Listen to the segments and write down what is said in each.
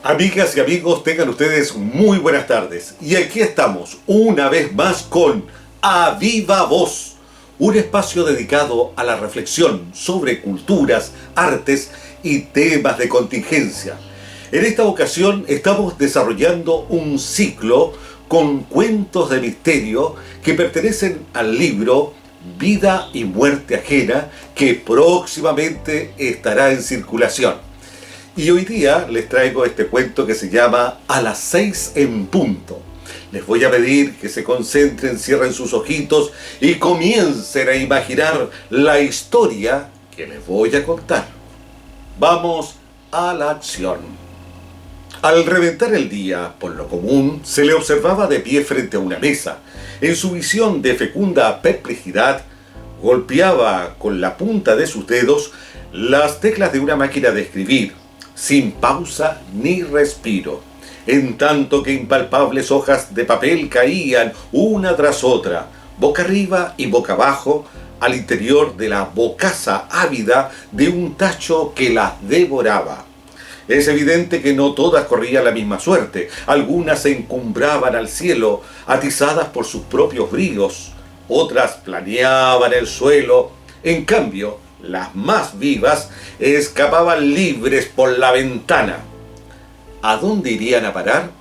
Amigas y amigos, tengan ustedes muy buenas tardes. Y aquí estamos, una vez más con A Viva Voz, un espacio dedicado a la reflexión sobre culturas, artes y temas de contingencia. En esta ocasión estamos desarrollando un ciclo con cuentos de misterio que pertenecen al libro Vida y Muerte Ajena, que próximamente estará en circulación. Y hoy día les traigo este cuento que se llama A las 6 en punto. Les voy a pedir que se concentren, cierren sus ojitos y comiencen a imaginar la historia que les voy a contar. Vamos a la acción. Al reventar el día, por lo común, se le observaba de pie frente a una mesa. En su visión de fecunda perplejidad, golpeaba con la punta de sus dedos las teclas de una máquina de escribir, sin pausa ni respiro, en tanto que impalpables hojas de papel caían una tras otra, boca arriba y boca abajo, al interior de la bocaza ávida de un tacho que las devoraba. Es evidente que no todas corrían la misma suerte. Algunas se encumbraban al cielo, atizadas por sus propios bríos. Otras planeaban el suelo. En cambio, las más vivas escapaban libres por la ventana. ¿A dónde irían a parar?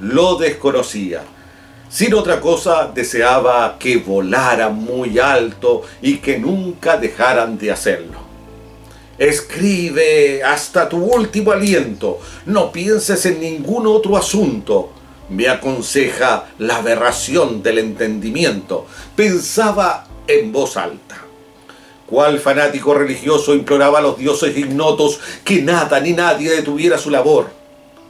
Lo desconocía. Sin otra cosa, deseaba que volaran muy alto y que nunca dejaran de hacerlo. Escribe hasta tu último aliento, no pienses en ningún otro asunto, me aconseja la aberración del entendimiento. Pensaba en voz alta. Cuál fanático religioso imploraba a los dioses ignotos que nada ni nadie detuviera su labor.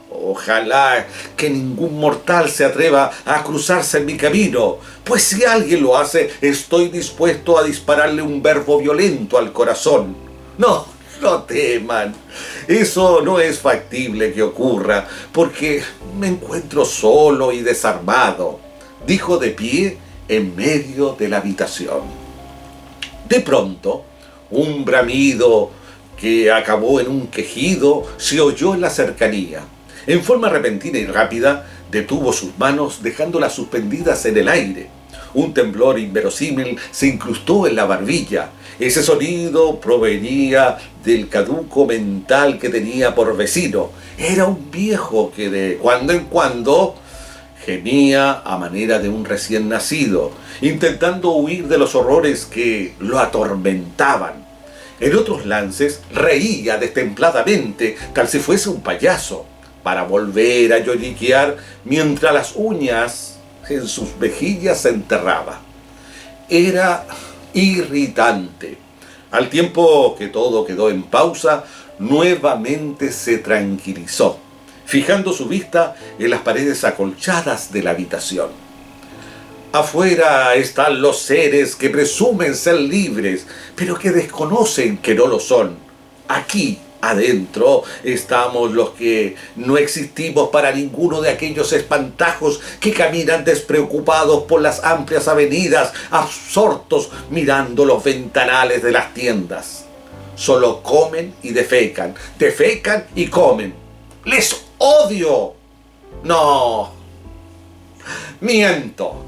Ojalá que ningún mortal se atreva a cruzarse en mi camino, pues si alguien lo hace, estoy dispuesto a dispararle un verbo violento al corazón. No teman, eso no es factible que ocurra, porque me encuentro solo y desarmado, dijo de pie en medio de la habitación. De pronto, un bramido que acabó en un quejido se oyó en la cercanía. En forma repentina y rápida, detuvo sus manos dejándolas suspendidas en el aire. Un temblor inverosímil se incrustó en la barbilla. Ese sonido provenía del caduco mental que tenía por vecino. Era un viejo que de cuando en cuando gemía a manera de un recién nacido, intentando huir de los horrores que lo atormentaban. En otros lances reía destempladamente, tal si fuese un payaso, para volver a lloriquear mientras las uñas en sus mejillas se enterraba. Era irritante. Al tiempo que todo quedó en pausa, nuevamente se tranquilizó, fijando su vista en las paredes acolchadas de la habitación. Afuera están los seres que presumen ser libres, pero que desconocen que no lo son. Aquí, adentro, estamos los que no existimos para ninguno de aquellos espantajos que caminan despreocupados por las amplias avenidas, absortos mirando los ventanales de las tiendas. Solo comen y defecan y comen. ¡Les odio! No, miento.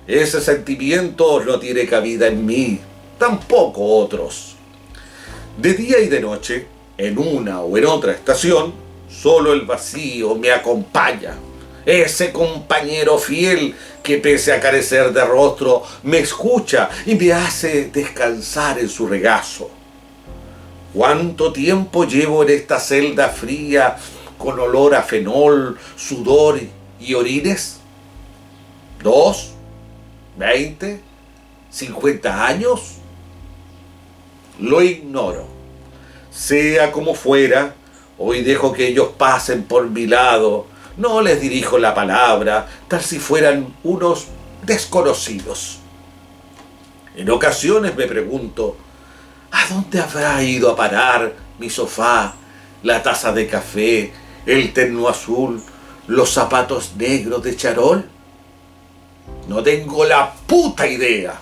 Ese sentimiento no tiene cabida en mí, tampoco otros. De día y de noche, en una o en otra estación, solo el vacío me acompaña. Ese compañero fiel que, pese a carecer de rostro, me escucha y me hace descansar en su regazo. ¿Cuánto tiempo llevo en esta celda fría con olor a fenol, sudor y orines? ¿2? ¿20? ¿50 años? Lo ignoro. Sea como fuera, hoy dejo que ellos pasen por mi lado. No les dirijo la palabra, tal si fueran unos desconocidos. En ocasiones me pregunto, ¿a dónde habrá ido a parar mi sofá, la taza de café, el terno azul, los zapatos negros de charol? No tengo la puta idea.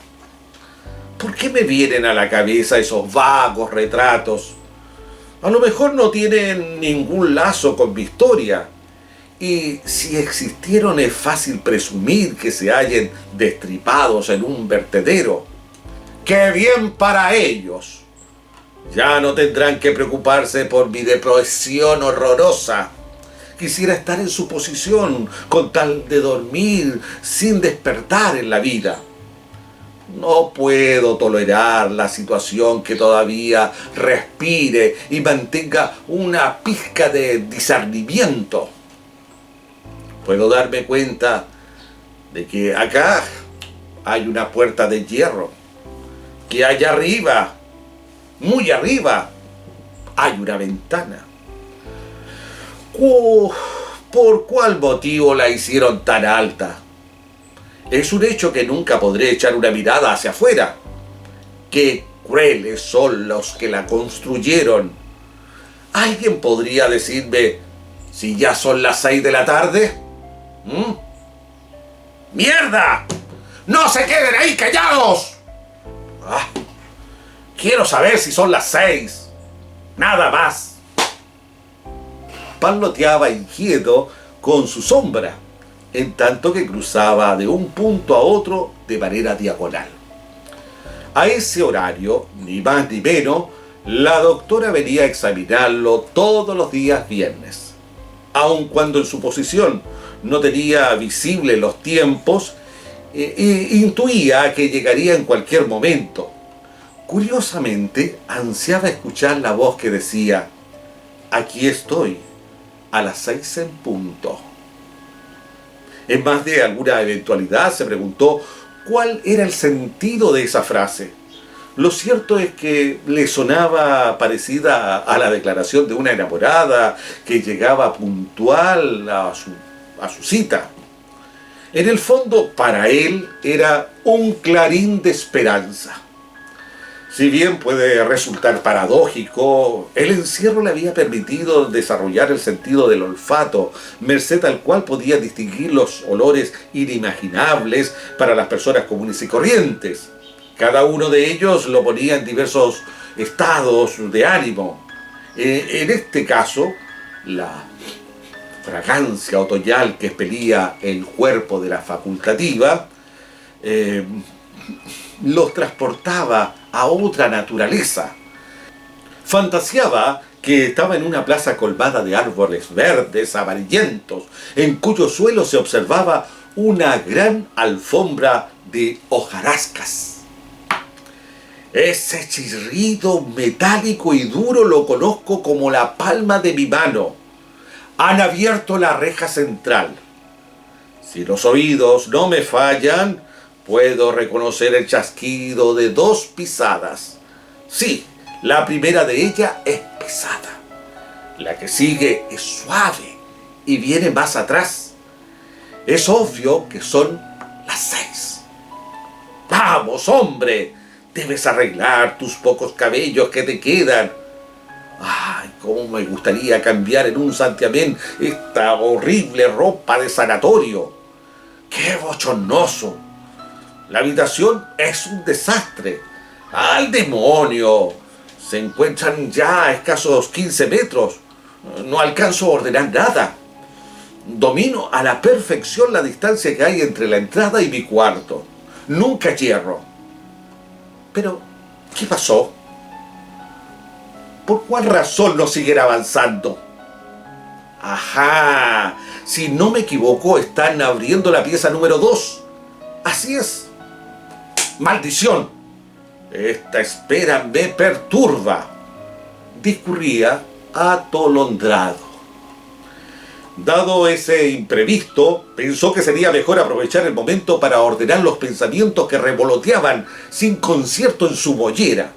¿Por qué me vienen a la cabeza esos vagos retratos? A lo mejor no tienen ningún lazo con mi historia. Y si existieron es fácil presumir que se hallen destripados en un vertedero. ¡Qué bien para ellos! Ya no tendrán que preocuparse por mi depresión horrorosa. Quisiera estar en su posición con tal de dormir sin despertar en la vida. No puedo tolerar la situación que todavía respire y mantenga una pizca de discernimiento. Puedo darme cuenta de que acá hay una puerta de hierro, que allá arriba, muy arriba, hay una ventana. ¿Por cuál motivo la hicieron tan alta? Es un hecho que nunca podré echar una mirada hacia afuera. Qué crueles son los que la construyeron. ¿Alguien podría decirme si ya son las 6 de la tarde? ¡Mierda! ¡No se queden ahí callados! Quiero saber si son las 6. Nada más. Parloteaba inquieto con su sombra, en tanto que cruzaba de un punto a otro de manera diagonal. A ese horario, ni más ni menos, la doctora venía a examinarlo todos los días viernes. Aun cuando en su posición no tenía visibles los tiempos, intuía que llegaría en cualquier momento. Curiosamente, ansiaba escuchar la voz que decía: «Aquí estoy, a las 6 en punto». En más de alguna eventualidad se preguntó cuál era el sentido de esa frase. Lo cierto es que le sonaba parecida a la declaración de una enamorada que llegaba puntual a su cita. En el fondo, para él era un clarín de esperanza. Si bien puede resultar paradójico, el encierro le había permitido desarrollar el sentido del olfato, merced al cual podía distinguir los olores inimaginables para las personas comunes y corrientes. Cada uno de ellos lo ponía en diversos estados de ánimo. En este caso, la fragancia otoñal que expelía el cuerpo de la facultativa los transportaba a otra naturaleza. Fantaseaba que estaba en una plaza colmada de árboles verdes, amarillentos, en cuyo suelo se observaba una gran alfombra de hojarascas. Ese chirrido metálico y duro lo conozco como la palma de mi mano. Han abierto la reja central. Si los oídos no me fallan, puedo reconocer el chasquido de 2 pisadas. Sí, la primera de ellas es pesada. La que sigue es suave y viene más atrás. Es obvio que son las 6. ¡Vamos, hombre! Debes arreglar tus pocos cabellos que te quedan. ¡Ay, cómo me gustaría cambiar en un santiamén esta horrible ropa de sanatorio! ¡Qué bochornoso! La habitación es un desastre. ¡Al demonio! Se encuentran ya a escasos 15 metros. No alcanzo a ordenar nada. Domino a la perfección la distancia que hay entre la entrada y mi cuarto. Nunca hierro. Pero, ¿qué pasó? ¿Por cuál razón no siguen avanzando? ¡Ajá! Si no me equivoco, están abriendo la pieza número 2. Así es. ¡Maldición! Esta espera me perturba. Discurría atolondrado. Dado ese imprevisto, pensó que sería mejor aprovechar el momento para ordenar los pensamientos que revoloteaban sin concierto en su mollera.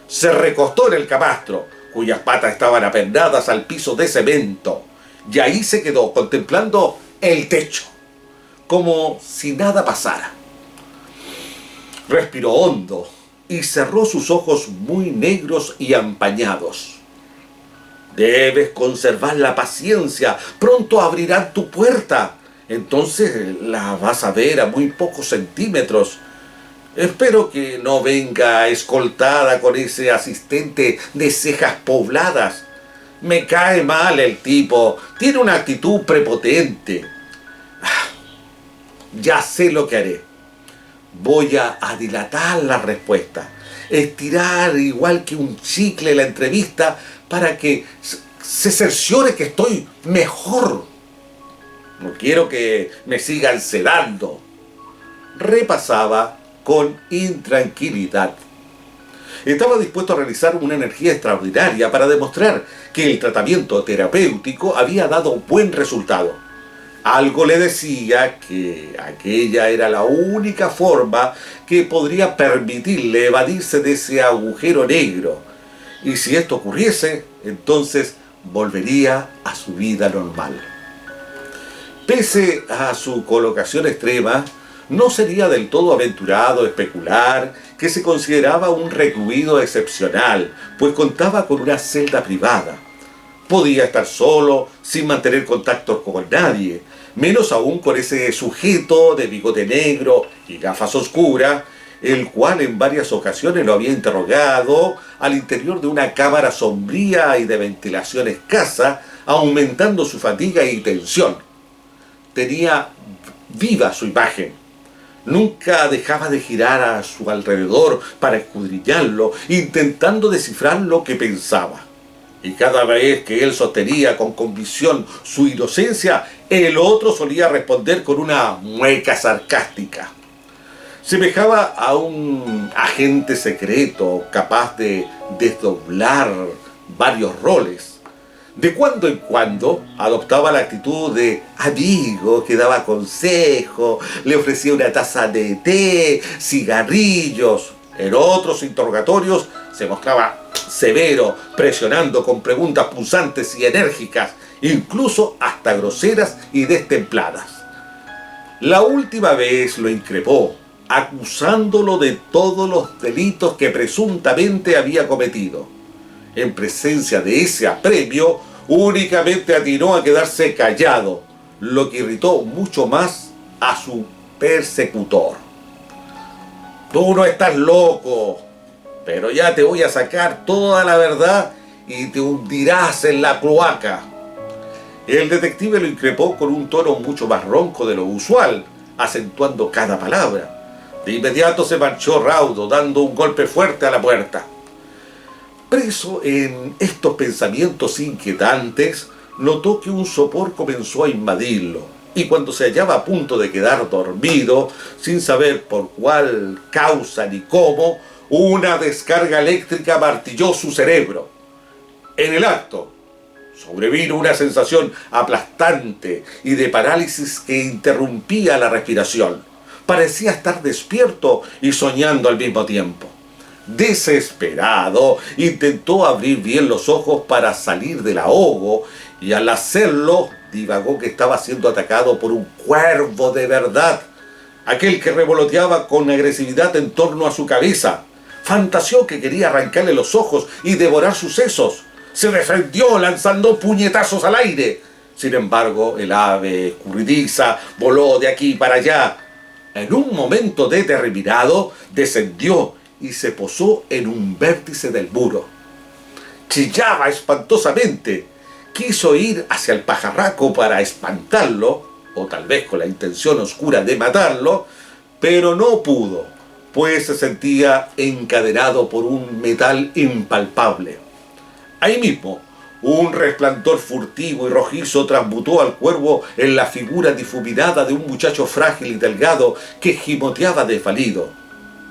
Se recostó en el camastro, cuyas patas estaban apernadas al piso de cemento, y ahí se quedó contemplando el techo, como si nada pasara. Respiró hondo y cerró sus ojos muy negros y empañados. Debes conservar la paciencia, pronto abrirán tu puerta. Entonces la vas a ver a muy pocos centímetros. Espero que no venga escoltada con ese asistente de cejas pobladas. Me cae mal el tipo, tiene una actitud prepotente. Ya sé lo que haré. Voy a dilatar la respuesta, estirar igual que un chicle la entrevista para que se cerciore que estoy mejor. No quiero que me sigan sedando. Repasaba con intranquilidad. Estaba dispuesto a realizar una energía extraordinaria para demostrar que el tratamiento terapéutico había dado buen resultado. Algo le decía que aquella era la única forma que podría permitirle evadirse de ese agujero negro. Y si esto ocurriese, entonces volvería a su vida normal. Pese a su colocación extrema, no sería del todo aventurado especular que se consideraba un recluido excepcional, pues contaba con una celda privada. Podía estar solo, sin mantener contacto con nadie, menos aún con ese sujeto de bigote negro y gafas oscuras, el cual en varias ocasiones lo había interrogado al interior de una cámara sombría y de ventilación escasa, aumentando su fatiga y tensión. Tenía viva su imagen. Nunca dejaba de girar a su alrededor para escudriñarlo, intentando descifrar lo que pensaba. Y cada vez que él sostenía con convicción su inocencia, el otro solía responder con una mueca sarcástica. Semejaba a un agente secreto capaz de desdoblar varios roles. De cuando en cuando adoptaba la actitud de amigo que daba consejo, le ofrecía una taza de té, cigarrillos. En otros interrogatorios se mostraba severo, presionando con preguntas punzantes y enérgicas, incluso hasta groseras y destempladas. La última vez lo increpó, acusándolo de todos los delitos que presuntamente había cometido. En presencia de ese apremio, únicamente atinó a quedarse callado, lo que irritó mucho más a su persecutor. Tú no estás loco, pero ya te voy a sacar toda la verdad y te hundirás en la cloaca. El detective lo increpó con un tono mucho más ronco de lo usual, acentuando cada palabra. De inmediato se marchó raudo, dando un golpe fuerte a la puerta. Preso en estos pensamientos inquietantes, notó que un sopor comenzó a invadirlo, y cuando se hallaba a punto de quedar dormido, sin saber por cuál causa ni cómo, una descarga eléctrica martilló su cerebro. En el acto, sobrevino una sensación aplastante y de parálisis que interrumpía la respiración. Parecía estar despierto y soñando al mismo tiempo. Desesperado, intentó abrir bien los ojos para salir del ahogo, y al hacerlo, divagó que estaba siendo atacado por un cuervo de verdad, aquel que revoloteaba con agresividad en torno a su cabeza. Fantaseó que quería arrancarle los ojos y devorar sus sesos. Se defendió lanzando puñetazos al aire. Sin embargo, el ave escurridiza voló de aquí para allá. En un momento determinado, descendió y se posó en un vértice del muro. Chillaba espantosamente. Quiso ir hacia el pajarraco para espantarlo, o tal vez con la intención oscura de matarlo, pero no pudo, pues se sentía encadenado por un metal impalpable. Ahí mismo, un resplandor furtivo y rojizo transmutó al cuervo en la figura difuminada de un muchacho frágil y delgado que gimoteaba desvalido.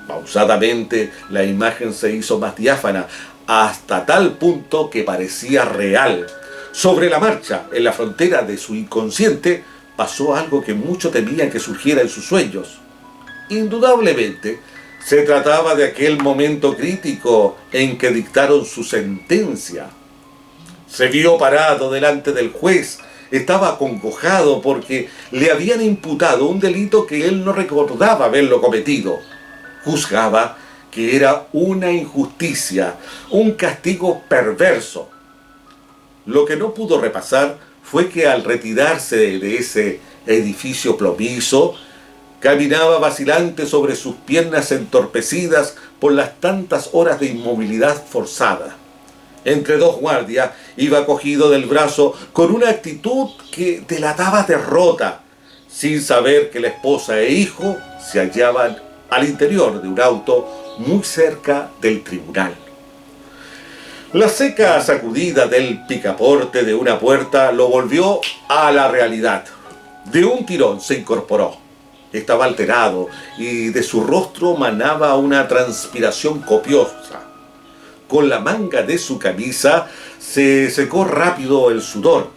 Pausadamente, la imagen se hizo más diáfana, hasta tal punto que parecía real. Sobre la marcha, en la frontera de su inconsciente, pasó algo que muchos temían que surgiera en sus sueños. Indudablemente, se trataba de aquel momento crítico en que dictaron su sentencia. Se vio parado delante del juez. Estaba acongojado porque le habían imputado un delito que él no recordaba haberlo cometido. Juzgaba que era una injusticia, un castigo perverso. Lo que no pudo repasar fue que al retirarse de ese edificio plomizo, caminaba vacilante sobre sus piernas entorpecidas por las tantas horas de inmovilidad forzada. Entre dos guardias iba cogido del brazo con una actitud que delataba derrota, sin saber que la esposa e hijo se hallaban al interior de un auto muy cerca del tribunal. La seca sacudida del picaporte de una puerta lo volvió a la realidad. De un tirón se incorporó. Estaba alterado y de su rostro manaba una transpiración copiosa. Con la manga de su camisa se secó rápido el sudor.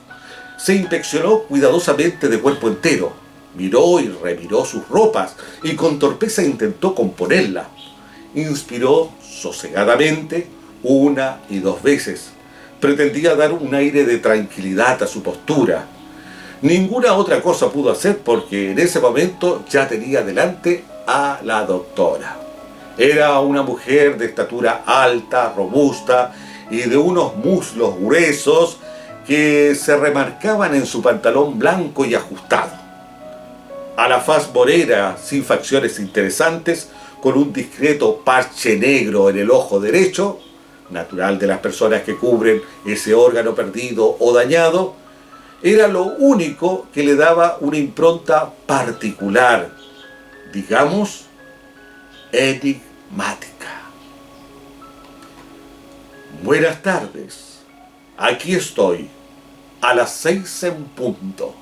Se inspeccionó cuidadosamente de cuerpo entero. Miró y remiró sus ropas y con torpeza intentó componerla. Inspiró sosegadamente una y dos veces. Pretendía dar un aire de tranquilidad a su postura. Ninguna otra cosa pudo hacer porque en ese momento ya tenía delante a la doctora. Era una mujer de estatura alta, robusta y de unos muslos gruesos que se remarcaban en su pantalón blanco y ajustado. A la faz morena, sin facciones interesantes, con un discreto parche negro en el ojo derecho, natural de las personas que cubren ese órgano perdido o dañado, era lo único que le daba una impronta particular, digamos, enigmática. Buenas tardes, aquí estoy, a las 6 en punto.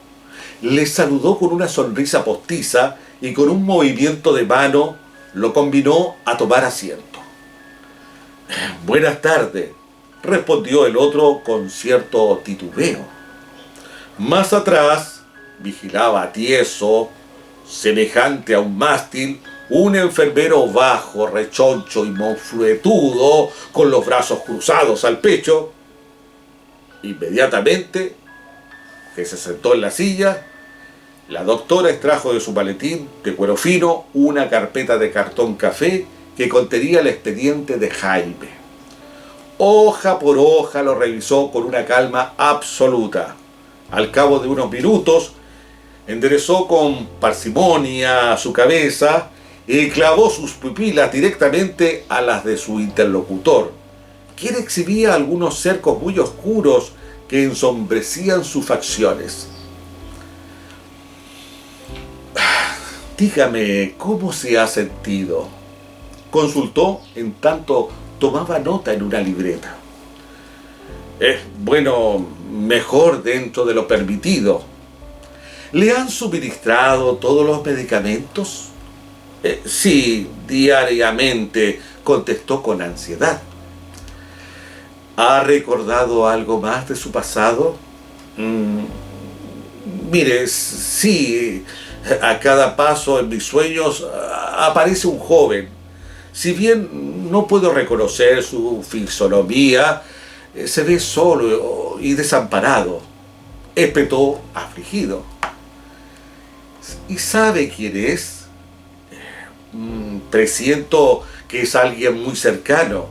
Le saludó con una sonrisa postiza y con un movimiento de mano lo convinó a tomar asiento. Buenas tardes, respondió el otro con cierto titubeo. Más atrás vigilaba tieso, semejante a un mástil, un enfermero bajo, rechoncho y monfruetudo, con los brazos cruzados al pecho. Inmediatamente que se sentó en la silla, la doctora extrajo de su maletín de cuero fino una carpeta de cartón café que contenía el expediente de Jaime. Hoja por hoja lo revisó con una calma absoluta. Al cabo de unos minutos, enderezó con parsimonia su cabeza y clavó sus pupilas directamente a las de su interlocutor, quien exhibía algunos cercos muy oscuros que ensombrecían sus facciones. Dígame, ¿cómo se ha sentido?, consultó en tanto tomaba nota en una libreta. Bueno, mejor dentro de lo permitido. ¿Le han suministrado todos los medicamentos? Sí, diariamente, contestó con ansiedad. ¿Ha recordado algo más de su pasado? Mire, sí, a cada paso en mis sueños aparece un joven. Si bien no puedo reconocer su fisonomía, se ve solo y desamparado, espetó afligido. ¿Y sabe quién es? Presiento que es alguien muy cercano.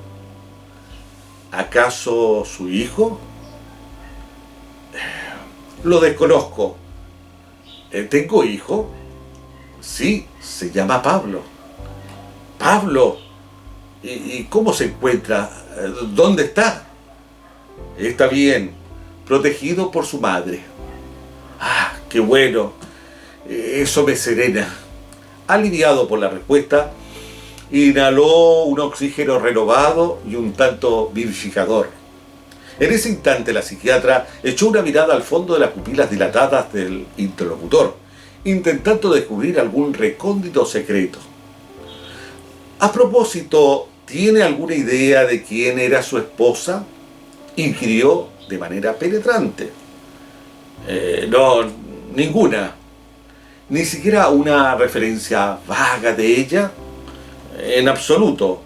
¿Acaso su hijo? Lo desconozco. ¿Tengo hijo? Sí, se llama Pablo. ¿Pablo? ¿Y cómo se encuentra? ¿Dónde está? Está bien, protegido por su madre. ¡Ah, qué bueno! Eso me serena. Aliviado por la respuesta, inhaló un oxígeno renovado y un tanto vivificador. En ese instante la psiquiatra echó una mirada al fondo de las pupilas dilatadas del interlocutor, intentando descubrir algún recóndito secreto. A propósito, ¿tiene alguna idea de quién era su esposa?, inquirió de manera penetrante. No, ninguna. ¿Ni siquiera una referencia vaga de ella? En absoluto.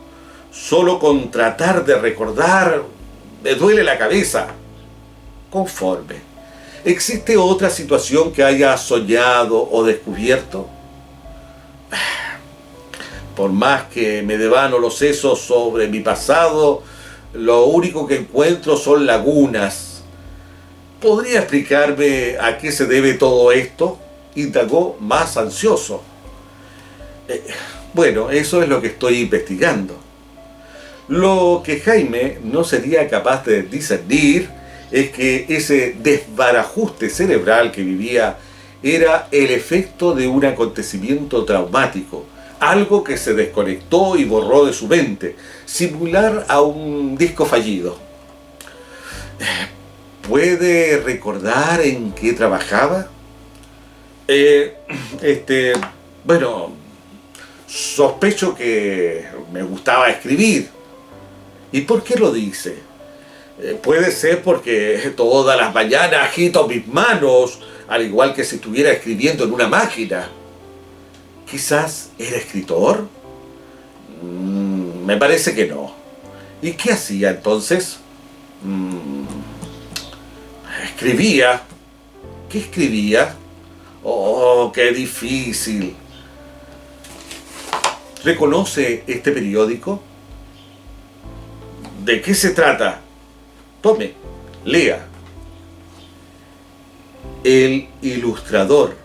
Solo con tratar de recordar me duele la cabeza. Conforme. ¿Existe otra situación que haya soñado o descubierto? Por más que me devano los sesos sobre mi pasado, lo único que encuentro son lagunas. ¿Podría explicarme a qué se debe todo esto?, indagó más ansioso. Bueno, eso es lo que estoy investigando. Lo que Jaime no sería capaz de discernir es que ese desbarajuste cerebral que vivía era el efecto de un acontecimiento traumático, algo que se desconectó y borró de su mente, similar a un disco fallido. ¿Puede recordar en qué trabajaba? Eh, este, bueno, sospecho que me gustaba escribir. ¿Y por qué lo dice? Puede ser porque todas las mañanas agito mis manos, al igual que si estuviera escribiendo en una máquina. ¿Quizás era escritor? Me parece que no. ¿Y qué hacía entonces? Escribía. ¿Qué escribía? Oh, qué difícil. ¿Reconoce este periódico? ¿De qué se trata? Tome, lea. El Ilustrador.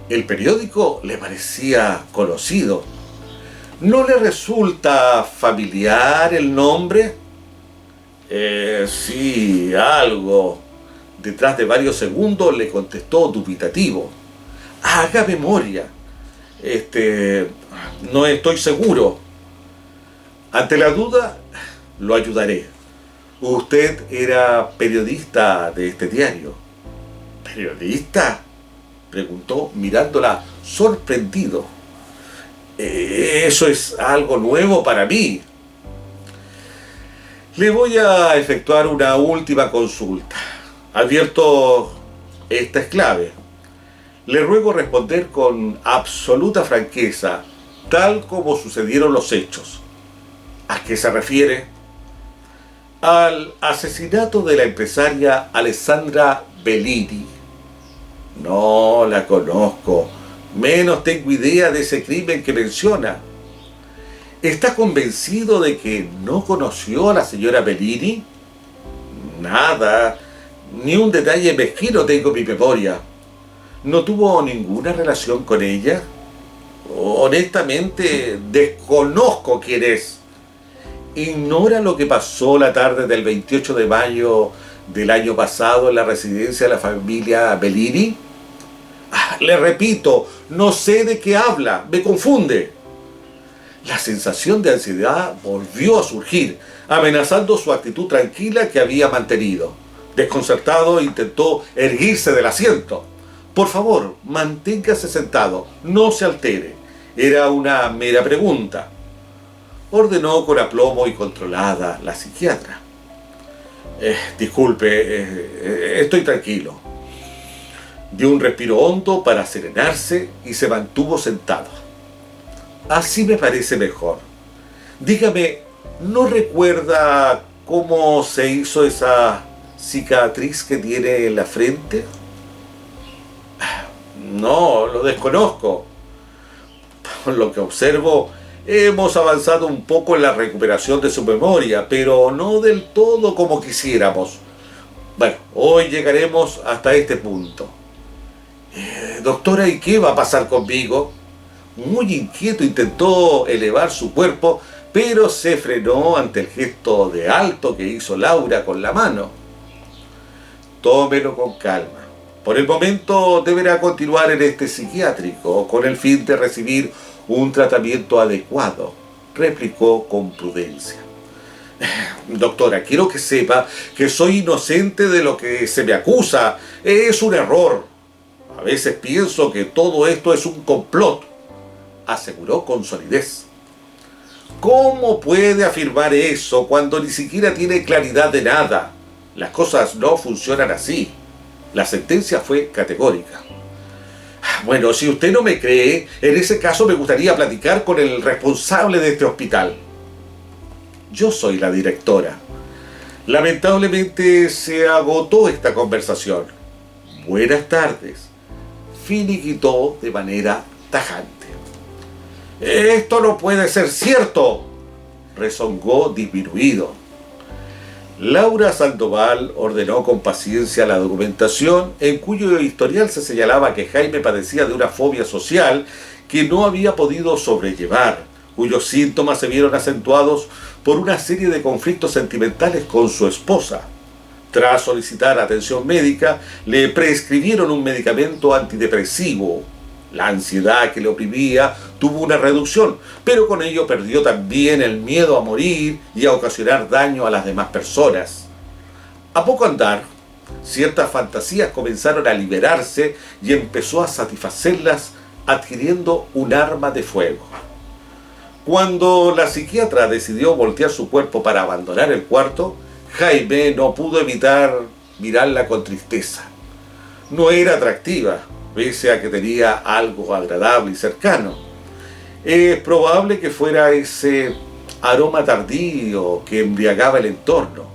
El periódico le parecía conocido. ¿No le resulta familiar el nombre? Sí, algo. Detrás de varios segundos le contestó dubitativo. Haga memoria. No estoy seguro. Ante la duda, lo ayudaré. Usted era periodista de este diario. ¿Periodista?, preguntó mirándola sorprendido. Eso es algo nuevo para mí. Le voy a efectuar una última consulta. Advierto, esta es clave. Le ruego responder con absoluta franqueza, tal como sucedieron los hechos. ¿A qué se refiere? Al asesinato de la empresaria Alessandra Bellini. No la conozco, menos tengo idea de ese crimen que menciona. ¿Está convencido de que no conoció a la señora Bellini? Nada, ni un detalle mezquino tengo en mi memoria. ¿No tuvo ninguna relación con ella? Honestamente, desconozco quién es. ¿Ignora lo que pasó la tarde del 28 de mayo del año pasado en la residencia de la familia Bellini? Le repito, no sé de qué habla, me confunde. La sensación de ansiedad volvió a surgir, amenazando su actitud tranquila que había mantenido. Desconcertado, intentó erguirse del asiento. Por favor, manténgase sentado, no se altere. Era una mera pregunta, ordenó con aplomo y controlada la psiquiatra. Disculpe, estoy tranquilo. Dio un respiro hondo para serenarse y se mantuvo sentado. Así me parece mejor. Dígame, ¿no recuerda cómo se hizo esa cicatriz que tiene en la frente? No, lo desconozco. Por lo que observo, hemos avanzado un poco en la recuperación de su memoria, pero no del todo como quisiéramos. Bueno, hoy llegaremos hasta este punto. Doctora, ¿y qué va a pasar conmigo? Muy inquieto intentó elevar su cuerpo, pero se frenó ante el gesto de alto que hizo Laura con la mano. Tómelo con calma. Por el momento deberá continuar en este psiquiátrico con el fin de recibir un tratamiento adecuado, replicó con prudencia. Doctora, quiero que sepa que soy inocente de lo que se me acusa. Es un error. A veces pienso que todo esto es un complot, aseguró con solidez. ¿Cómo puede afirmar eso cuando ni siquiera tiene claridad de nada? Las cosas no funcionan así. La sentencia fue categórica. Bueno, si usted no me cree, en ese caso me gustaría platicar con el responsable de este hospital. Yo soy la directora. Lamentablemente se agotó esta conversación. Buenas tardes. Finiquitó de manera tajante. Esto no puede ser cierto, rezongó disminuido. Laura Sandoval ordenó con paciencia la documentación, en cuyo historial se señalaba que Jaime padecía de una fobia social que no había podido sobrellevar, cuyos síntomas se vieron acentuados por una serie de conflictos sentimentales con su esposa. Tras solicitar atención médica, le prescribieron un medicamento antidepresivo. La ansiedad que le oprimía tuvo una reducción, pero con ello perdió también el miedo a morir y a ocasionar daño a las demás personas. A poco andar, ciertas fantasías comenzaron a liberarse y empezó a satisfacerlas adquiriendo un arma de fuego. Cuando la psiquiatra decidió voltear su cuerpo para abandonar el cuarto, Jaime no pudo evitar mirarla con tristeza. No era atractiva, pese a que tenía algo agradable y cercano. Es probable que fuera ese aroma tardío que embriagaba el entorno,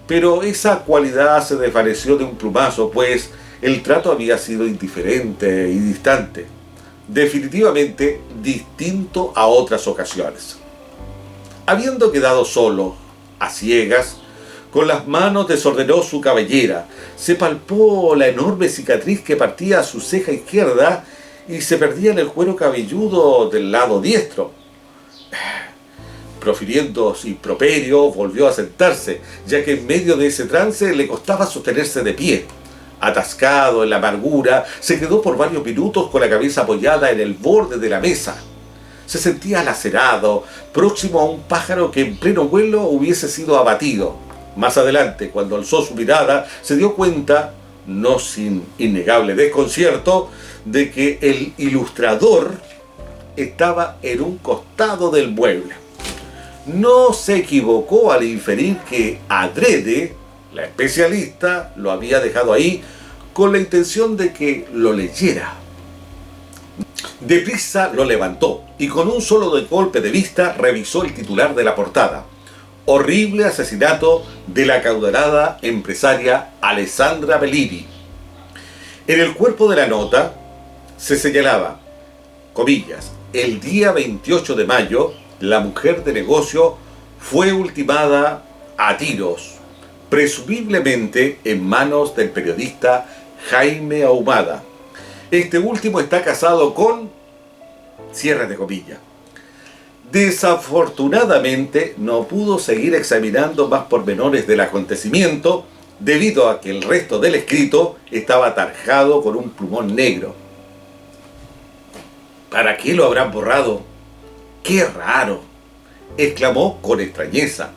pero esa cualidad se desvaneció de un plumazo, pues el trato había sido indiferente y distante, definitivamente distinto a otras ocasiones. Habiendo quedado solo, a ciegas, con las manos desordenó su cabellera, se palpó la enorme cicatriz que partía a su ceja izquierda y se perdía en el cuero cabelludo del lado diestro. Profiriendo improperio, volvió a sentarse, ya que en medio de ese trance le costaba sostenerse de pie. Atascado en la amargura, se quedó por varios minutos con la cabeza apoyada en el borde de la mesa. Se sentía lacerado, próximo a un pájaro que en pleno vuelo hubiese sido abatido. Más adelante, cuando alzó su mirada, se dio cuenta, no sin innegable desconcierto, de que el ilustrador estaba en un costado del mueble. No se equivocó al inferir que adrede, la especialista, lo había dejado ahí con la intención de que lo leyera. Deprisa lo levantó y con un solo golpe de vista revisó el titular de la portada: horrible asesinato de la acaudalada empresaria Alessandra Bellini. En el cuerpo de la nota se señalaba, comillas, el día 28 de mayo, la mujer de negocio fue ultimada a tiros, presumiblemente en manos del periodista Jaime Ahumada. Este último está casado con, cierre de comillas. Desafortunadamente no pudo seguir examinando más pormenores del acontecimiento debido a que el resto del escrito estaba tarjado con un plumón negro. ¿Para qué lo habrán borrado? ¡Qué raro!, exclamó con extrañeza.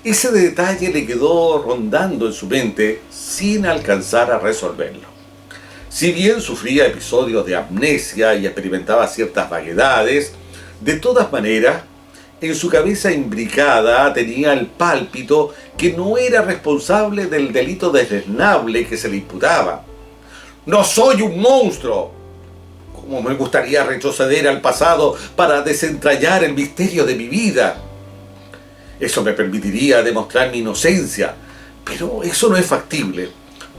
Ese detalle le quedó rondando en su mente sin alcanzar a resolverlo. Si bien sufría episodios de amnesia y experimentaba ciertas vaguedades, de todas maneras, en su cabeza imbricada tenía el pálpito que no era responsable del delito desdeñable que se le imputaba. ¡No soy un monstruo! ¿Cómo me gustaría retroceder al pasado para desentrañar el misterio de mi vida? Eso me permitiría demostrar mi inocencia, pero eso no es factible,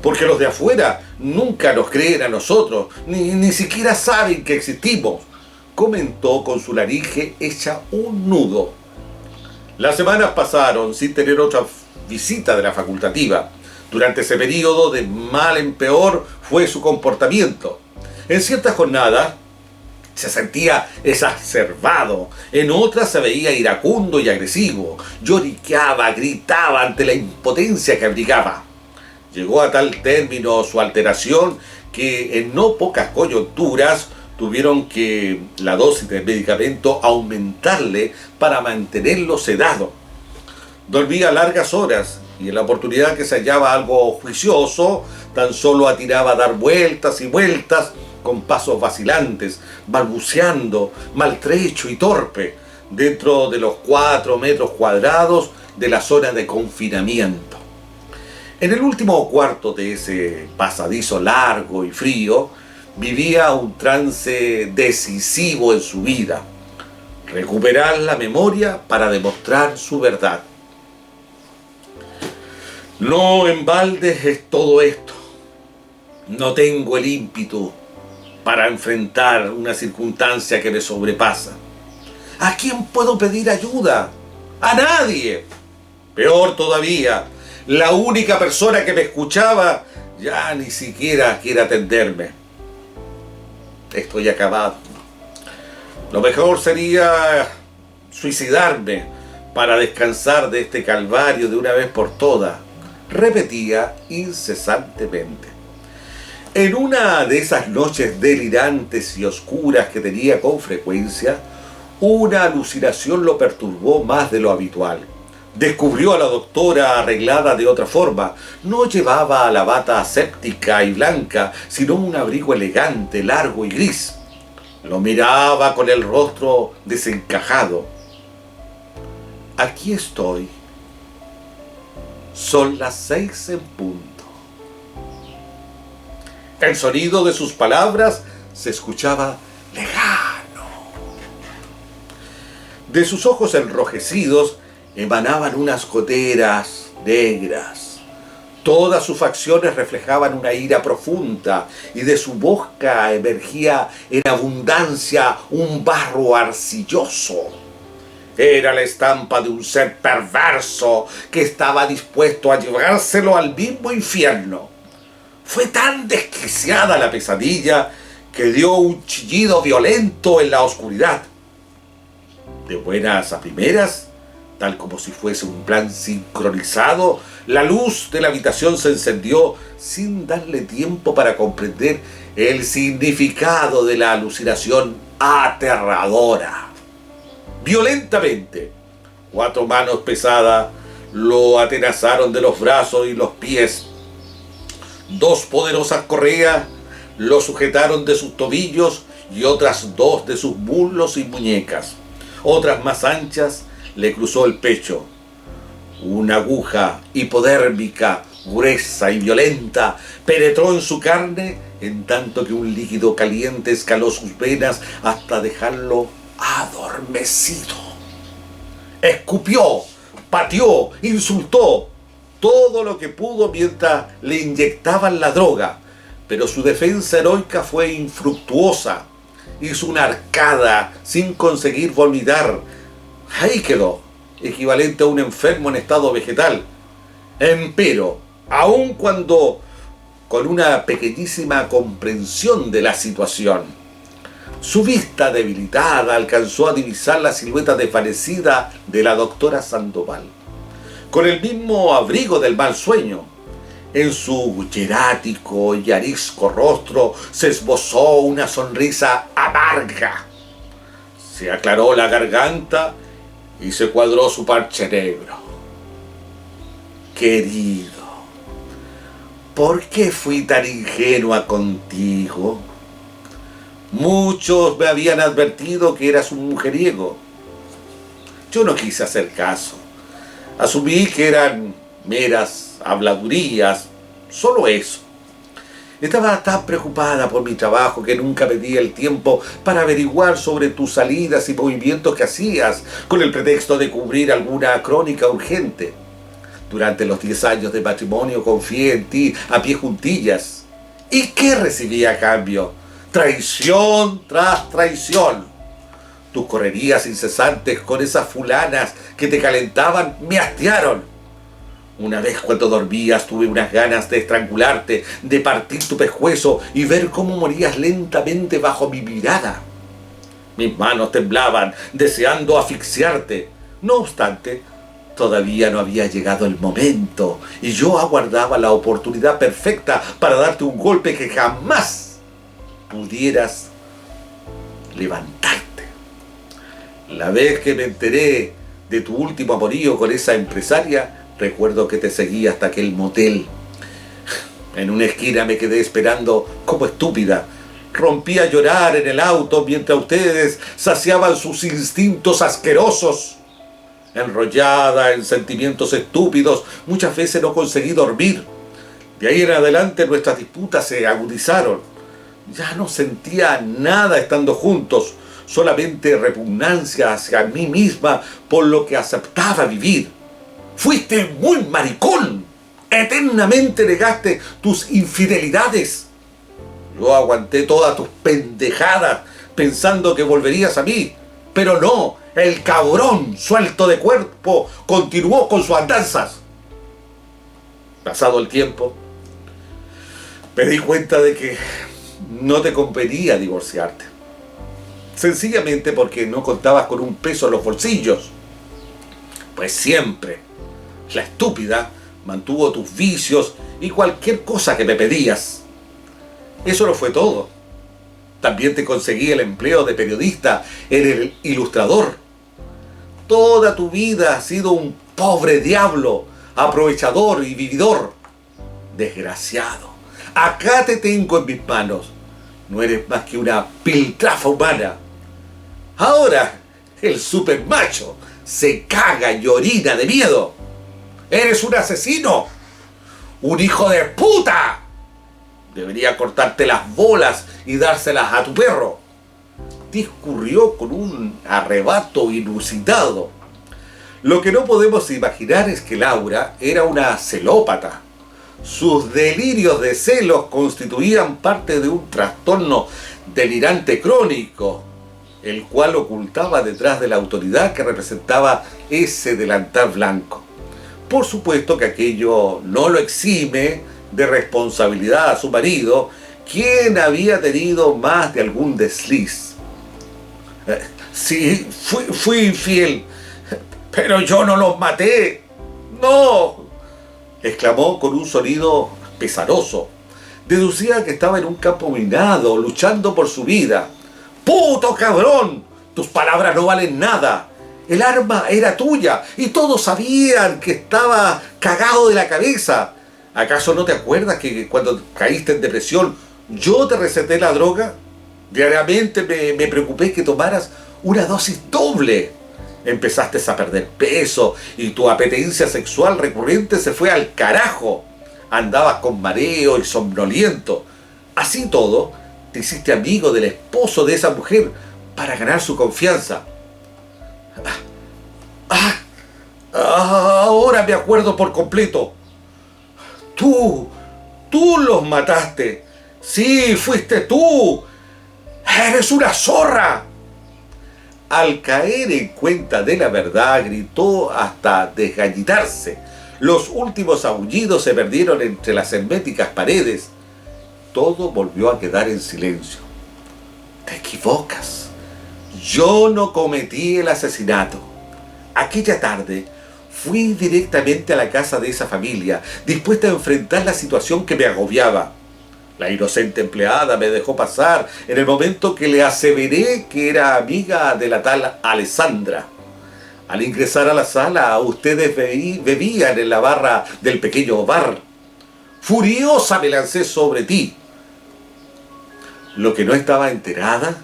porque los de afuera nunca nos creen a nosotros, ni siquiera saben que existimos, comentó con su laringe hecha un nudo. Las semanas pasaron sin tener otra visita de la facultativa. Durante ese periodo, de mal en peor fue su comportamiento. En ciertas jornadas se sentía exacerbado, en otras se veía iracundo y agresivo, lloriqueaba, gritaba ante la impotencia que abrigaba. Llegó a tal término su alteración que en no pocas coyunturas tuvieron que la dosis de medicamento aumentarle para mantenerlo sedado. Dormía largas horas y en la oportunidad que se hallaba algo juicioso, tan solo atiraba a dar vueltas y vueltas con pasos vacilantes, balbuceando, maltrecho y torpe, dentro de los 4 metros cuadrados de la zona de confinamiento. En el último cuarto de ese pasadizo largo y frío, vivía un trance decisivo en su vida: recuperar la memoria para demostrar su verdad. No en balde es todo esto. No tengo el ímpetu para enfrentar una circunstancia que me sobrepasa. ¿A quién puedo pedir ayuda? ¡A nadie! Peor todavía, la única persona que me escuchaba ya ni siquiera quiere atenderme. Estoy acabado. Lo mejor sería suicidarme para descansar de este calvario de una vez por todas, repetía incesantemente. En una de esas noches delirantes y oscuras que tenía con frecuencia, una alucinación lo perturbó más de lo habitual. Descubrió a la doctora arreglada de otra forma. No llevaba la bata aséptica y blanca, sino un abrigo elegante, largo y gris. Lo miraba con el rostro desencajado. Aquí estoy. Son las 6 en punto. El sonido de sus palabras se escuchaba lejano. De sus ojos enrojecidos emanaban unas goteras negras. Todas sus facciones reflejaban una ira profunda y de su boca emergía en abundancia un barro arcilloso. Era la estampa de un ser perverso que estaba dispuesto a llevárselo al mismo infierno. Fue tan desquiciada la pesadilla que dio un chillido violento en la oscuridad. De buenas a primeras, tal como si fuese un plan sincronizado, la luz de la habitación se encendió sin darle tiempo para comprender el significado de la alucinación aterradora. Violentamente, 4 manos pesadas lo atenazaron de los brazos y los pies. 2 poderosas correas lo sujetaron de sus tobillos y otras 2 de sus muslos y muñecas. Otras más anchas le cruzó el pecho. Una aguja hipodérmica, gruesa y violenta, penetró en su carne, en tanto que un líquido caliente escaló sus venas hasta dejarlo adormecido. Escupió, pateó, insultó, todo lo que pudo mientras le inyectaban la droga, pero su defensa heroica fue infructuosa. Hizo una arcada sin conseguir vomitar. Ahí quedó, equivalente a un enfermo en estado vegetal. Empero, aun cuando con una pequeñísima comprensión de la situación, su vista debilitada alcanzó a divisar la silueta desvanecida de la doctora Sandoval. Con el mismo abrigo del mal sueño, en su hierático y arisco rostro se esbozó una sonrisa amarga. Se aclaró la garganta y se cuadró su parche negro. Querido, ¿por qué fui tan ingenua contigo? Muchos me habían advertido que eras un mujeriego. Yo no quise hacer caso. Asumí que eran meras habladurías, solo eso. Estaba tan preocupada por mi trabajo que nunca me di el tiempo para averiguar sobre tus salidas y movimientos que hacías con el pretexto de cubrir alguna crónica urgente. Durante los 10 años de matrimonio confié en ti a pie juntillas. ¿Y qué recibí a cambio? Traición tras traición. Tus correrías incesantes con esas fulanas que te calentaban me hastiaron. Una vez cuando dormías tuve unas ganas de estrangularte, de partir tu pescuezo y ver cómo morías lentamente bajo mi mirada. Mis manos temblaban, deseando asfixiarte. No obstante, todavía no había llegado el momento y yo aguardaba la oportunidad perfecta para darte un golpe que jamás pudieras levantarte. La vez que me enteré de tu último amorío con esa empresaria, recuerdo que te seguí hasta aquel motel. En una esquina me quedé esperando como estúpida. Rompí a llorar en el auto mientras ustedes saciaban sus instintos asquerosos. Enrollada en sentimientos estúpidos, muchas veces no conseguí dormir. De ahí en adelante nuestras disputas se agudizaron. Ya no sentía nada estando juntos, solamente repugnancia hacia mí misma por lo que aceptaba vivir. Fuiste muy maricón. Eternamente negaste tus infidelidades. Yo aguanté todas tus pendejadas pensando que volverías a mí. Pero no, el cabrón suelto de cuerpo continuó con sus andanzas. Pasado el tiempo, me di cuenta de que no te convenía divorciarte. sencillamente porque no contabas con un peso en los bolsillos. Pues siempre, la estúpida mantuvo tus vicios y cualquier cosa que me pedías. Eso no fue todo. También te conseguí el empleo de periodista en El Ilustrador. Toda tu vida has sido un pobre diablo, aprovechador y vividor. Desgraciado, acá te tengo en mis manos. No eres más que una piltrafa humana. Ahora, el supermacho se caga y orina de miedo. Eres un asesino, un hijo de puta. Debería cortarte las bolas y dárselas a tu perro. Discurrió con un arrebato inusitado. Lo que no podemos imaginar es que Laura era una celópata. Sus delirios de celos constituían parte de un trastorno delirante crónico, el cual ocultaba detrás de la autoridad que representaba ese delantal blanco. Por supuesto que aquello no lo exime de responsabilidad a su marido, quien había tenido más de algún desliz. Sí, fui infiel, pero yo no los maté. ¡No!, exclamó con un sonido pesaroso. Deducía que estaba en un campo minado, luchando por su vida. ¡Puto cabrón! Tus palabras no valen nada. El arma era tuya y todos sabían que estaba cagado de la cabeza. ¿Acaso no te acuerdas que cuando caíste en depresión yo te receté la droga? Diariamente me preocupé que tomaras una dosis doble. Empezaste a perder peso y tu apetencia sexual recurrente se fue al carajo. Andabas con mareo y somnoliento. Así todo, te hiciste amigo del esposo de esa mujer para ganar su confianza. Ahora me acuerdo por completo. Tú los mataste. Sí, fuiste tú. Eres una zorra. Al caer en cuenta de la verdad, gritó hasta desgallitarse. Los últimos aullidos se perdieron entre las herméticas paredes. Todo volvió a quedar en silencio. Te equivocas. Yo no cometí el asesinato. Aquella tarde fui directamente a la casa de esa familia, dispuesta a enfrentar la situación que me agobiaba. La inocente empleada me dejó pasar en el momento que le aseveré que era amiga de la tal Alessandra. Al ingresar a la sala, ustedes bebían en la barra del pequeño bar. Furiosa me lancé sobre ti. Lo que no estaba enterada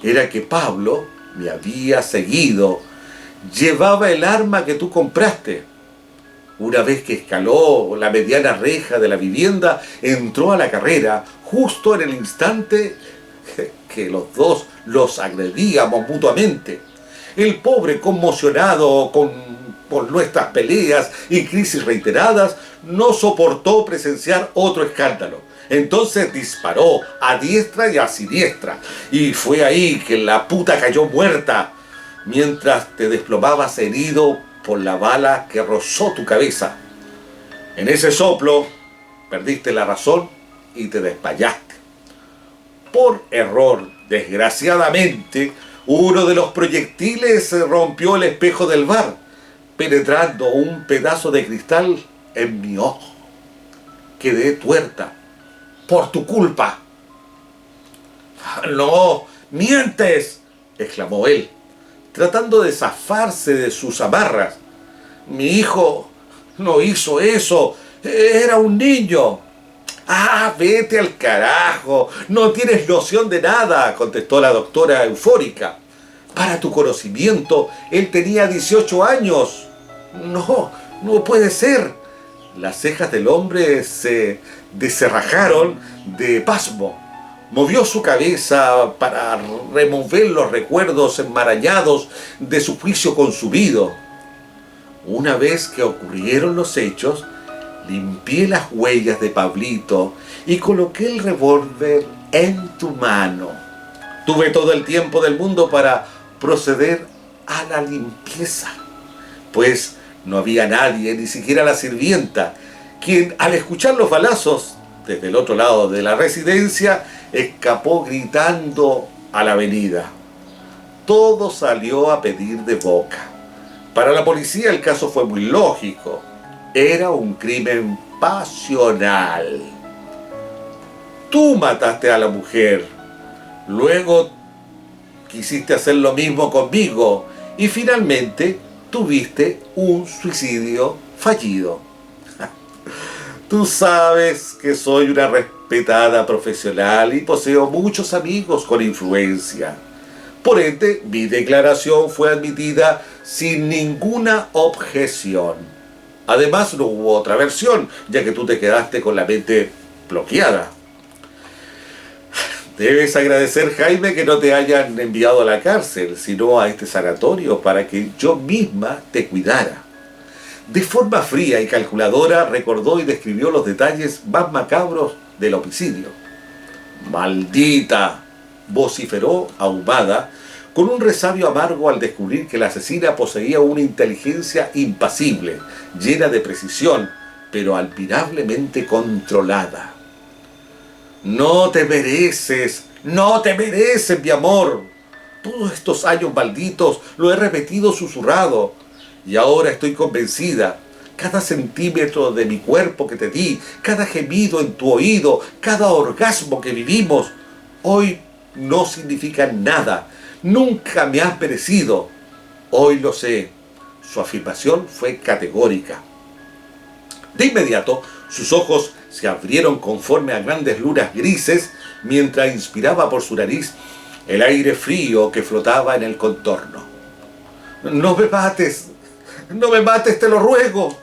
era que Pablo me había seguido. Llevaba el arma que tú compraste. Una vez que escaló la mediana reja de la vivienda, entró a la carrera, justo en el instante que los dos los agredíamos mutuamente. El pobre, conmocionado por nuestras peleas y crisis reiteradas, no soportó presenciar otro escándalo. Entonces disparó a diestra y a siniestra, y fue ahí que la puta cayó muerta, mientras te desplomabas herido por la bala que rozó tu cabeza. En ese soplo perdiste la razón y te desmayaste. Por error, desgraciadamente, uno de los proyectiles rompió el espejo del bar, penetrando un pedazo de cristal en mi ojo. Quedé tuerta. Por tu culpa. ¡No! ¡Mientes!, exclamó él, tratando de zafarse de sus amarras. Mi hijo no hizo eso. Era un niño. Vete al carajo. No tienes noción de nada, contestó la doctora eufórica. Para tu conocimiento, él tenía 18 años. No puede ser. Las cejas del hombre se desenrajaron de pasmo. Movió su cabeza para remover los recuerdos enmarañados de su juicio consumido. Una vez que ocurrieron los hechos, limpié las huellas de Pablito y coloqué el revólver en tu mano. Tuve todo el tiempo del mundo para proceder a la limpieza, pues no había nadie, ni siquiera la sirvienta, quien al escuchar los balazos desde el otro lado de la residencia escapó gritando a la avenida. todo salió a pedir de boca. Para la policía el caso fue muy lógico. Era un crimen pasional. Tú mataste a la mujer, luego quisiste hacer lo mismo conmigo y finalmente tuviste un suicidio fallido. Tú sabes que soy una respetada profesional y poseo muchos amigos con influencia. Por ende, mi declaración fue admitida sin ninguna objeción. Además, no hubo otra versión, ya que tú te quedaste con la mente bloqueada. Debes agradecer, Jaime, que no te hayan enviado a la cárcel, sino a este sanatorio para que yo misma te cuidara. De forma fría y calculadora recordó y describió los detalles más macabros del homicidio. ¡Maldita!, vociferó ahumada, con un resabio amargo al descubrir que la asesina poseía una inteligencia impasible, llena de precisión, pero admirablemente controlada. No te mereces, mi amor. Todos estos años malditos lo he repetido susurrado, y ahora estoy convencida. Cada centímetro de mi cuerpo que te di, cada gemido en tu oído, cada orgasmo que vivimos, hoy no significan nada. Nunca me has merecido. Hoy lo sé. Su afirmación fue categórica. De inmediato, sus ojos se abrieron conforme a grandes lunas grises, mientras inspiraba por su nariz el aire frío que flotaba en el contorno. No me mates, te lo ruego,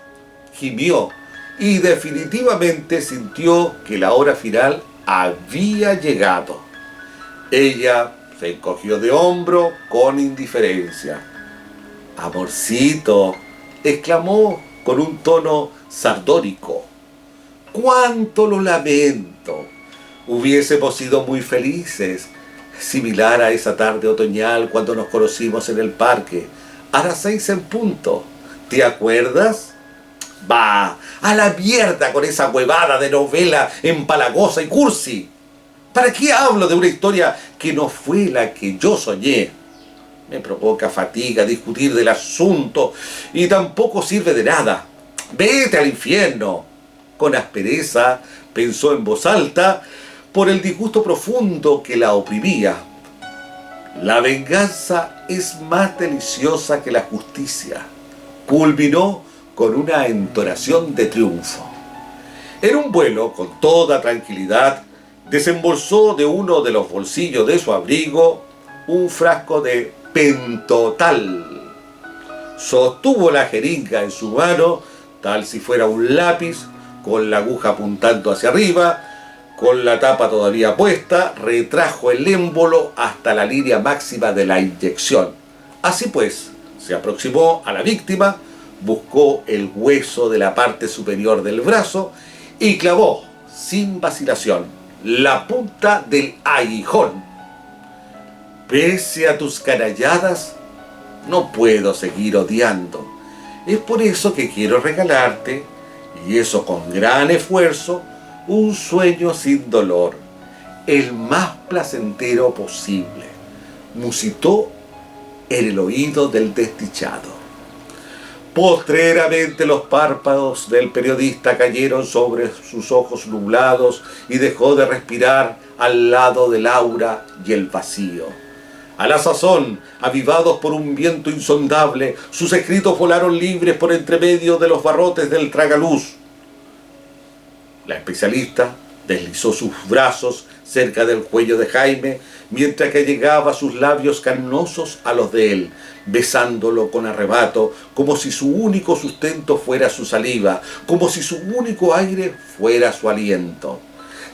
gimió, y definitivamente sintió que la hora final había llegado. Ella se encogió de hombro con indiferencia. Amorcito, exclamó con un tono sardónico. ¡Cuánto lo lamento! Hubiésemos sido muy felices, similar a esa tarde otoñal cuando nos conocimos en el parque, a las 6 en punto. ¿Te acuerdas? ¡Bah! ¡A la mierda con esa huevada de novela empalagosa y cursi! ¿Para qué hablo de una historia que no fue la que yo soñé? Me provoca fatiga discutir del asunto y tampoco sirve de nada. ¡Vete al infierno! Con aspereza pensó en voz alta por el disgusto profundo que la oprimía. La venganza es más deliciosa que la justicia, culminó con una entonación de triunfo. En un vuelo, con toda tranquilidad, desembolsó de uno de los bolsillos de su abrigo un frasco de pentotal. Sostuvo la jeringa en su mano, tal si fuera un lápiz, con la aguja apuntando hacia arriba, con la tapa todavía puesta, retrajo el émbolo hasta la línea máxima de la inyección. Así pues, se aproximó a la víctima, buscó el hueso de la parte superior del brazo y clavó, sin vacilación, la punta del aguijón. Pese a tus canalladas, no puedo seguir odiando. Es por eso que quiero regalarte, y eso con gran esfuerzo, un sueño sin dolor, el más placentero posible, musitó en el oído del desdichado. Postreramente los párpados del periodista cayeron sobre sus ojos nublados y dejó de respirar al lado del aura y el vacío. A la sazón, avivados por un viento insondable, sus escritos volaron libres por entremedio de los barrotes del tragaluz. La especialista deslizó sus brazos cerca del cuello de Jaime, mientras que llegaba sus labios carnosos a los de él, besándolo con arrebato, como si su único sustento fuera su saliva, como si su único aire fuera su aliento.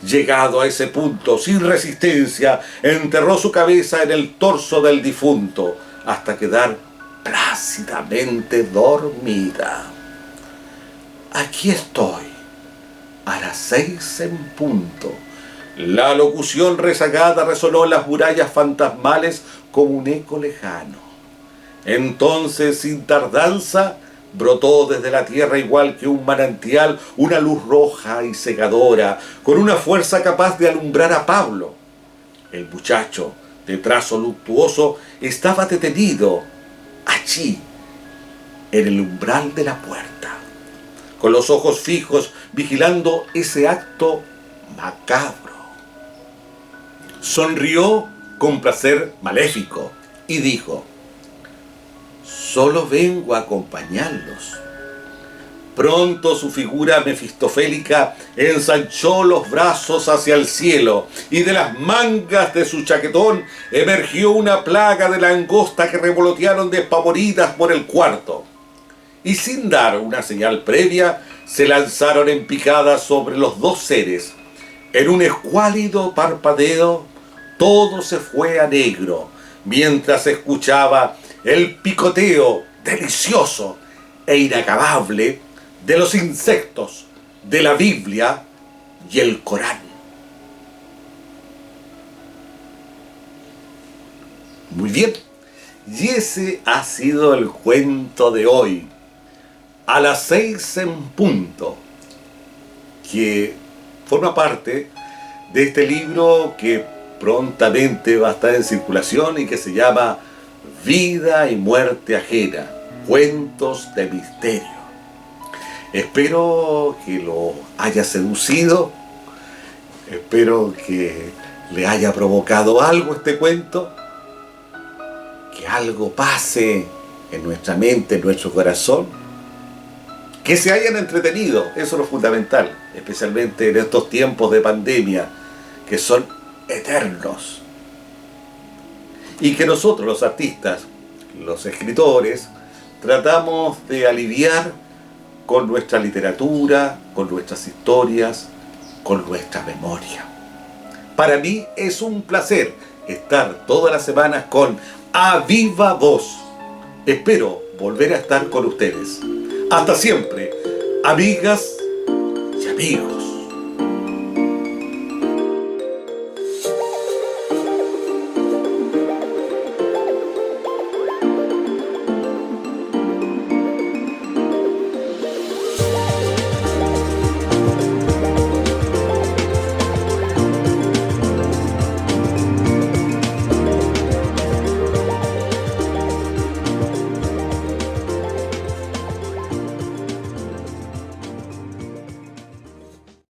Llegado a ese punto, sin resistencia, enterró su cabeza en el torso del difunto, hasta quedar plácidamente dormida. Aquí estoy, a las 6 en punto. La locución rezagada resonó en las murallas fantasmales como un eco lejano. Entonces, sin tardanza, brotó desde la tierra igual que un manantial una luz roja y cegadora, con una fuerza capaz de alumbrar a Pablo. El muchacho, de trazo luctuoso, estaba detenido allí, en el umbral de la puerta, con los ojos fijos vigilando ese acto macabro. Sonrió con placer maléfico y dijo: «Solo vengo a acompañarlos». Pronto su figura mefistofélica ensanchó los brazos hacia el cielo y de las mangas de su chaquetón emergió una plaga de langosta que revolotearon despavoridas por el cuarto. Y sin dar una señal previa, se lanzaron en picada sobre los dos seres. En un escuálido parpadeo, todo se fue a negro, mientras se escuchaba el picoteo delicioso e inacabable de los insectos, de la Biblia y el Corán. Muy bien, y ese ha sido el cuento de hoy, a las 6 en punto, que forma parte de este libro que prontamente va a estar en circulación y que se llama Vida y Muerte Ajena, Cuentos de Misterio. Espero que lo haya seducido, espero que le haya provocado algo este cuento, que algo pase en nuestra mente, en nuestro corazón, que se hayan entretenido, eso es lo fundamental, especialmente en estos tiempos de pandemia que son eternos. Y que nosotros, los artistas, los escritores, tratamos de aliviar con nuestra literatura, con nuestras historias, con nuestra memoria. Para mí es un placer estar todas las semanas con A Viva Voz. Espero volver a estar con ustedes. Hasta siempre, amigas y amigos.